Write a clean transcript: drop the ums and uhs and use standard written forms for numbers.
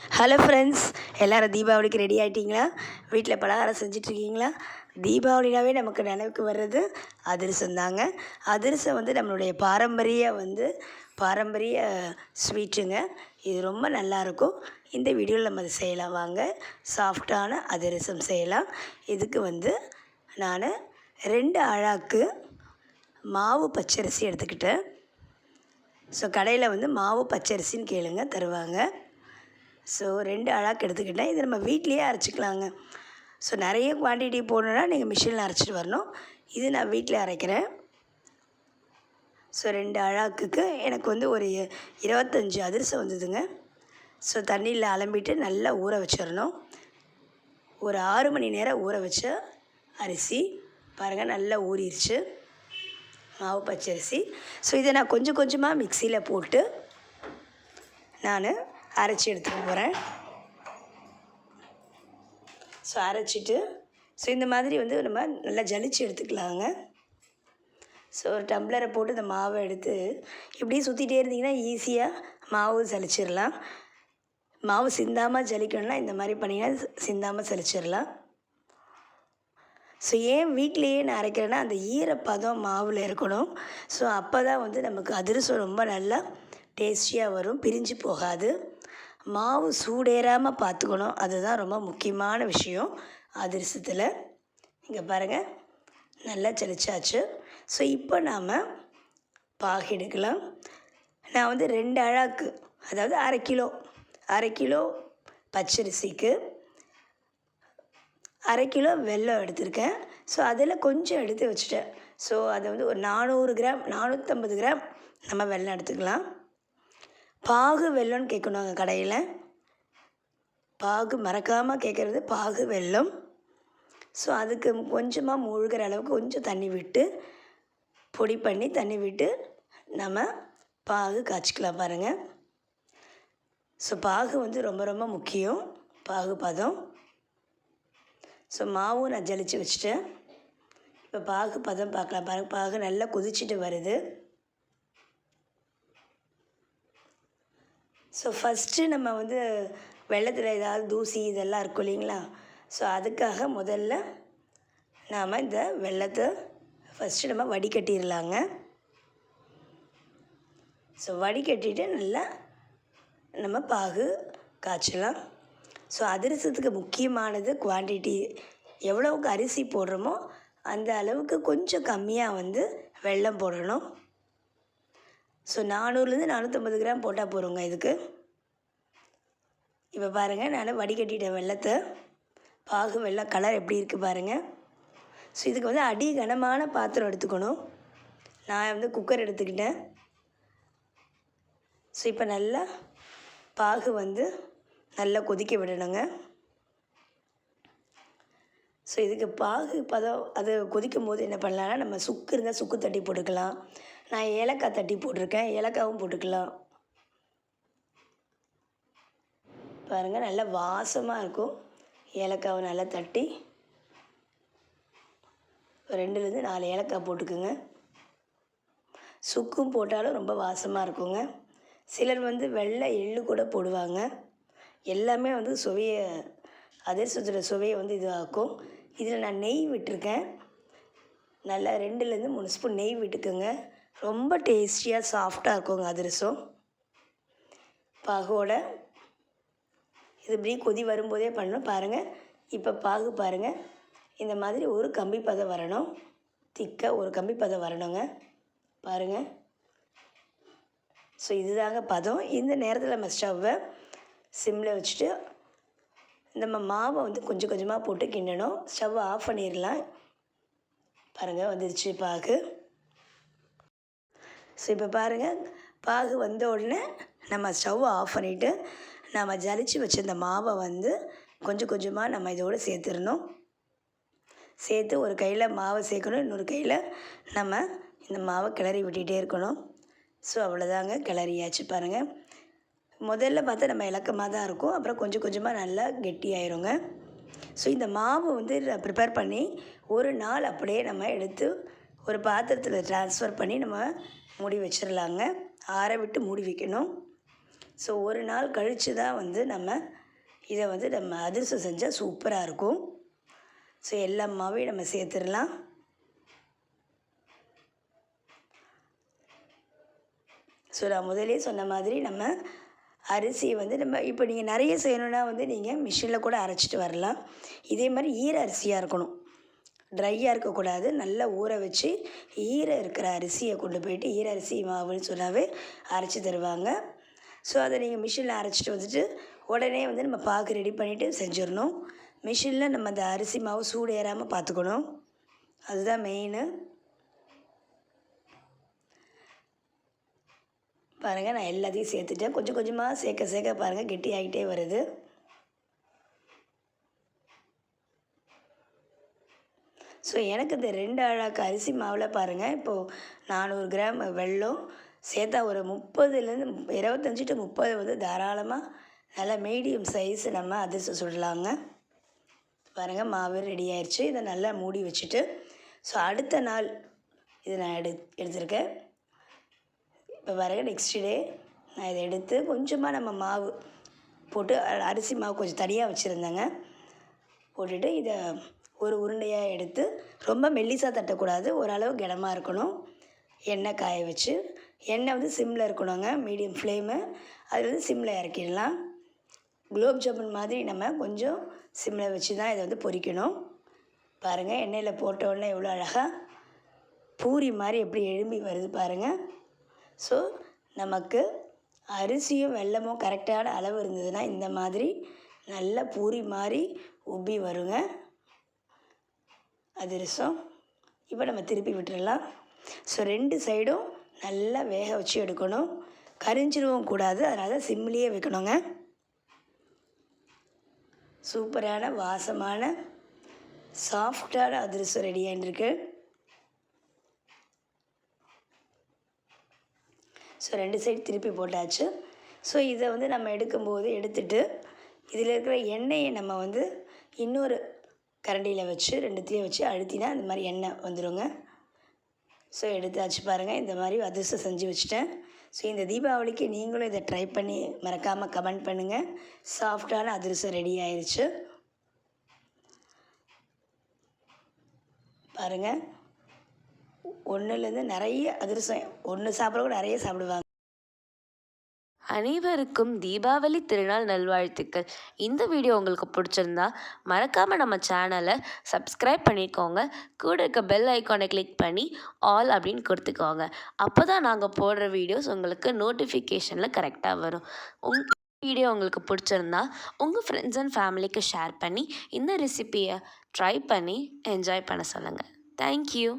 Hello friends, எல்லோரும் தீபாவளிக்கு ready ஆகிட்டிங்களா? வீட்டில் பலகாரம் செஞ்சிட்ருக்கீங்களா? தீபாவளினாவே நமக்கு நினைவுக்கு வர்றது அதிரசம் தாங்க. அதிரசம் நம்மளுடைய பாரம்பரிய ஸ்வீட்டுங்க. இது ரொம்ப நல்லாயிருக்கும். இந்த வீடியோவில் நம்ம அதை செய்யலாம் வாங்க. சாஃப்டான அதிரசம் செய்யலாம். இதுக்கு நான் 2 அழாக்கு மாவு பச்சரிசி எடுத்துக்கிட்டேன். ஸோ கடையில் மாவு பச்சரிசின்னு கேளுங்க, தருவாங்க. ஸோ 2 அழாக்கு எடுத்துக்கிட்டேன். இது நம்ம வீட்லேயே அரைச்சிக்கலாங்க. ஸோ நிறைய குவான்டிட்டி போடணுன்னா நீங்கள் மிஷினில் அரைச்சிட்டு வரணும். இது நான் வீட்டில் அரைக்கிறேன். ஸோ 2 அழாக்குக்கு எனக்கு ஒரு 25 அதிரசம் வந்ததுங்க. ஸோ தண்ணியில் அலம்பிட்டு நல்லா ஊற வச்சிடணும். ஒரு 6 மணி நேரம் ஊற வச்ச அரிசி பாருங்கள், நல்லா ஊறிடுச்சு மாவு பச்சரிசி. ஸோ இதை நான் கொஞ்சம் கொஞ்சமாக மிக்சியில் போட்டு நான் அரைச்சி எடுத்துகிட்டு போகிறேன். ஸோ அரைச்சிட்டு இந்த மாதிரி நம்ம நல்லா ஜலிச்சு எடுத்துக்கலாங்க. ஸோ ஒரு டம்ளரை போட்டு இந்த மாவை எடுத்து இப்படியே சுற்றிட்டே இருந்திங்கன்னா ஈஸியாக மாவு ஜலிச்சிடலாம். மாவு சிந்தாமல் ஜலிக்கணும்னா இந்த மாதிரி பண்ணிங்கன்னா சிந்தாமல் ஜலிச்சிடலாம். ஸோ ஏன் வீட்டிலையே நான் அரைக்கிறேன்னா அந்த ஈரப்பதம் மாவில் இருக்கணும். ஸோ அப்போ தான் நமக்கு அதிரசம் ரொம்ப நல்லா டேஸ்டியாக வரும், பிரிஞ்சு போகாது. மாவு சூடேறாமல் பார்த்துக்கணும், அதுதான் ரொம்ப முக்கியமான விஷயம் அதிரசத்தில். இங்கே பாருங்கள், நல்லா ஜலிச்சாச்சு. ஸோ இப்போ நாம் பாகு எடுக்கலாம். நான் 2 அழாக்கு, அதாவது அரை கிலோ பச்சரிசிக்கு 1/2 கிலோ வெல்லம் எடுத்திருக்கேன். ஸோ அதில் கொஞ்சம் எடுத்து வச்சுட்டேன். ஸோ அதை ஒரு 400 கிராம் 450 கிராம் நம்ம வெல்லம் எடுத்துக்கலாம். பாகு வெல்லம்னு கேட்கணுங்க கடையில். பாகு மறக்காமல் கேட்குறது பாகு வெல்லம். ஸோ அதுக்கு கொஞ்சமாக முழுகிற அளவுக்கு கொஞ்சம் தண்ணி விட்டு பொடி பண்ணி தண்ணி விட்டு நம்ம பாகு காய்ச்சிக்கலாம் பாருங்கள். ஸோ பாகு ரொம்ப ரொம்ப முக்கியம், பாகு பதம். ஸோ மாவும் நான் ஜலிச்சு வச்சுட்டேன். இப்போ பாகு பதம் பார்க்கலாம் பாருங்கள். பாகு நல்லா கொதிச்சுட்டு வருது. ஸோ ஃபஸ்ட்டு நம்ம வெள்ளத்தில் ஏதாவது தூசி இதெல்லாம் இருக்கும் இல்லைங்களா? ஸோ அதுக்காக முதல்ல நாம் இந்த வெள்ளத்தை ஃபஸ்ட்டு நம்ம வடிகட்டிடலாங்க. ஸோ வடிகட்டிட்டு நல்லா நம்ம பாகு காய்ச்சலாம். ஸோ அதிரசத்துக்கு முக்கியமானது குவான்டிட்டி. எவ்வளவுக்கு அரிசி போடுறோமோ அந்த அளவுக்கு கொஞ்சம் கம்மியாக வெல்லம் போடணும். ஸோ 400லேருந்து 450 கிராம் போட்டால் போகிறோங்க இதுக்கு. இப்போ பாருங்கள், நான் வடிகட்டிட்டேன் வெல்லத்தை. பாகு வெல்லம் கலர் எப்படி இருக்குது பாருங்கள். ஸோ இதுக்கு அடி கனமான பாத்திரம் எடுத்துக்கணும். நான் குக்கர் எடுத்துக்கிட்டேன். ஸோ இப்போ நல்லா பாகு நல்லா கொதிக்க விடணுங்க. ஸோ இதுக்கு பாகு பதம் அது கொதிக்கும் போது என்ன பண்ணலான்னா, நம்ம சுக்கு இருந்தால் சுக்கு தட்டி போட்டுக்கலாம். நான் ஏலக்காய் தட்டி போட்டிருக்கேன், ஏலக்காவும் போட்டுக்கலாம். பாருங்கள், நல்லா வாசமாக இருக்கும். ஏலக்காவை நல்லா தட்டி 2லேருந்து 4 ஏலக்காய் போட்டுக்குங்க. சுக்கும் போட்டாலும் ரொம்ப வாசமாக இருக்குங்க. சிலர் வெள்ளை எள்ளு கூட போடுவாங்க. எல்லாமே சுவையை அதிரசத்தோட சுவையை இது ஆக்கும். இதில் நான் நெய் விட்டுருக்கேன். நல்லா 2லேருந்து 3 ஸ்பூன் நெய் விட்டுக்குங்க. ரொம்ப டேஸ்டியாக சாஃப்டாக இருக்குங்க அதிரசம். பாகோட இது இப்படி கொதி வரும்போதே பண்ணணும். பாருங்கள், இப்போ பாகு பாருங்கள், இந்த மாதிரி ஒரு கம்பி பதம் வரணும். திக்காக ஒரு கம்பி பதம் வரணுங்க. பாருங்கள். ஸோ இதுதாங்க பதம். இந்த நேரத்தில் நம்ம ஸ்டவ்வை சிம்மில் வச்சுட்டு நம்ம மாவை கொஞ்சம் கொஞ்சமாக போட்டு கிண்டணும். ஸ்டவ்வை ஆஃப் பண்ணிடலாம். பாருங்கள், வந்துருச்சு பாகு. ஸோ இப்போ பாருங்கள், பாகு வந்த உடனே நம்ம ஸ்டவ்வை ஆஃப் பண்ணிவிட்டு நம்ம ஜலிச்சு வச்சுருந்த மாவை கொஞ்சம் கொஞ்சமாக நம்ம இதோடு சேர்த்துடணும். சேர்த்து ஒரு கையில் மாவை சேர்க்கணும், இன்னொரு கையில் நம்ம இந்த மாவை கிளறி விட்டுகிட்டே இருக்கணும். ஸோ அவ்வளோதாங்க, கிளறியாச்சு பாருங்கள். முதல்ல பார்த்தா நம்ம இலக்கமாக தான் இருக்கும், அப்புறம் கொஞ்சம் கொஞ்சமாக நல்லா கெட்டியாயிருங்க. ஸோ இந்த மாவு ப்ரிப்பேர் பண்ணி ஒரு நாள் அப்படியே நம்ம எடுத்து ஒரு பாத்திரத்தில் ட்ரான்ஸ்ஃபர் பண்ணி நம்ம மூடி வச்சிடலாங்க. ஆற விட்டு மூடி வைக்கணும். ஸோ ஒரு நாள் கழித்து தான் வந்து நம்ம இதை வந்து நம்ம அதிரசம் செஞ்சால் சூப்பராக இருக்கும். ஸோ எல்லா மாவையும் நம்ம சேர்த்துடலாம். ஸோ நான் முதலே சொன்ன மாதிரி நம்ம அரிசியை வந்து நம்ம இப்போ நீங்கள் நிறைய செய்யணுன்னா வந்து நீங்கள் மிஷினில் கூட அரைச்சிட்டு வரலாம். இதே மாதிரி ஈர அரிசியாக இருக்கணும், ட்ரையாக இருக்கக்கூடாது. நல்லா ஊற வச்சு ஈரம் இருக்கிற அரிசியை கொண்டு போயிட்டு ஈர அரிசி மாவுன்னு சொன்னாவே அரைச்சி தருவாங்க. ஸோ அதை நீங்கள் மிஷினில் அரைச்சிட்டு வந்துட்டு உடனே வந்து நம்ம பாகு ரெடி பண்ணிவிட்டு செஞ்சிடணும். மிஷினில் நம்ம அந்த அரிசி மாவு சூடு ஏறாமல் பார்த்துக்கணும், அதுதான் மெயினு. பாருங்கள், நான் எல்லாத்தையும் சேர்த்துட்டேன். கொஞ்சம் கொஞ்சமாக சேர்க்க பாருங்கள் கெட்டி ஆகிட்டே வருது. ஸோ எனக்கு இந்த 2 அழாக்கு அரிசி மாவில் பாருங்கள், இப்போது 400 கிராம் வெல்லம் சேர்த்தா ஒரு 30லேருந்து 25 to 30 வந்து தாராளமாக நல்லா மீடியம் சைஸ் நம்ம அதிரசம் சுடலாங்க. பாருங்கள், மாவு ரெடி ஆயிடுச்சு. இதை நல்லா மூடி வச்சுட்டு ஸோ அடுத்த நாள் இதை நான் எடுத்திருக்கேன். இப்போ பாருங்கள், நெக்ஸ்ட் டே நான் இதை எடுத்து கொஞ்சமாக நம்ம மாவு போட்டு அரிசி மாவு கொஞ்சம் தனியாக வச்சுருந்தேங்க. போட்டுட்டு இதை ஒரு உருண்டையாக எடுத்து ரொம்ப மெல்லிசாக தட்டக்கூடாது, ஓரளவு கனமாக இருக்கணும். எண்ணெய் காய வச்சு, எண்ணெய் வந்து சிம்மில் இருக்கணுங்க, மீடியம் ஃப்ளேமு. அது வந்து சிம்மில் இறக்கிடலாம். குலோப் ஜாமுன் மாதிரி நம்ம கொஞ்சம் சிம்மில் வச்சு தான் இதை வந்து பொரிக்கணும். பாருங்கள், எண்ணெயில் போட்டோடனே எவ்வளோ அழகாக பூரி மாதிரி எப்படி எழும்பி வருது பாருங்கள். ஸோ நமக்கு அரிசியும் வெல்லமும் கரெக்டான அளவு இருந்ததுன்னா இந்த மாதிரி நல்ல பூரி மாதிரி உப்பி வருங்க அதிரசம். இப்போ நம்ம திருப்பி விட்டுடலாம். ஸோ 2 சைடும் நல்லா வேக வச்சு எடுக்கணும், கரிஞ்சிடவும் கூடாது, அதனால் சிம்லேயே வைக்கணுங்க. சூப்பரான வாசமான சாஃப்டான அதிரசம் ரெடி ஆகிட்டுருக்கு. ஸோ 2 சைடு திருப்பி போட்டாச்சு. ஸோ இதை வந்து நம்ம எடுத்துட்டு இதில் இருக்கிற எண்ணெயை நம்ம வந்து இன்னொரு கரண்டியில் வச்சு 2த்தையும் வச்சு அழுத்தினா இந்த மாதிரி எண்ணெய் வந்துடுங்க. ஸோ எடுத்தாச்சு பாருங்கள், இந்த மாதிரி அதிரசம் செஞ்சு வச்சுட்டேன். ஸோ இந்த தீபாவளிக்கு நீங்களும் இதை ட்ரை பண்ணி மறக்காமல் கமெண்ட் பண்ணுங்கள். சாஃப்டான அதிரசம் ரெடி ஆயிடுச்சு பாருங்கள். ஒன்றுலேருந்து நிறைய அதிரசம், ஒன்று சாப்பிட்றவங்க நிறைய சாப்பிடுவாங்க. அனைவருக்கும் தீபாவளி திருநாள் நல்வாழ்த்துக்கள். இந்த வீடியோ உங்களுக்கு பிடிச்சிருந்தா மறக்காமல் நம்ம சேனலை சப்ஸ்கிரைப் பண்ணிக்கோங்க. கூட இருக்க பெல் ஐக்கானை கிளிக் பண்ணி ஆல் அப்படின்னு கொடுத்துக்கோங்க. அப்போ தான் நாங்கள் போடுற வீடியோஸ் உங்களுக்கு நோட்டிஃபிகேஷனில் கரெக்டாக வரும். வீடியோ உங்களுக்கு பிடிச்சிருந்தா உங்கள் ஃப்ரெண்ட்ஸ் அண்ட் ஃபேமிலிக்கு ஷேர் பண்ணி இந்த ரெசிபியை ட்ரை பண்ணி என்ஜாய் பண்ண சொல்லுங்கள். தேங்க்யூ.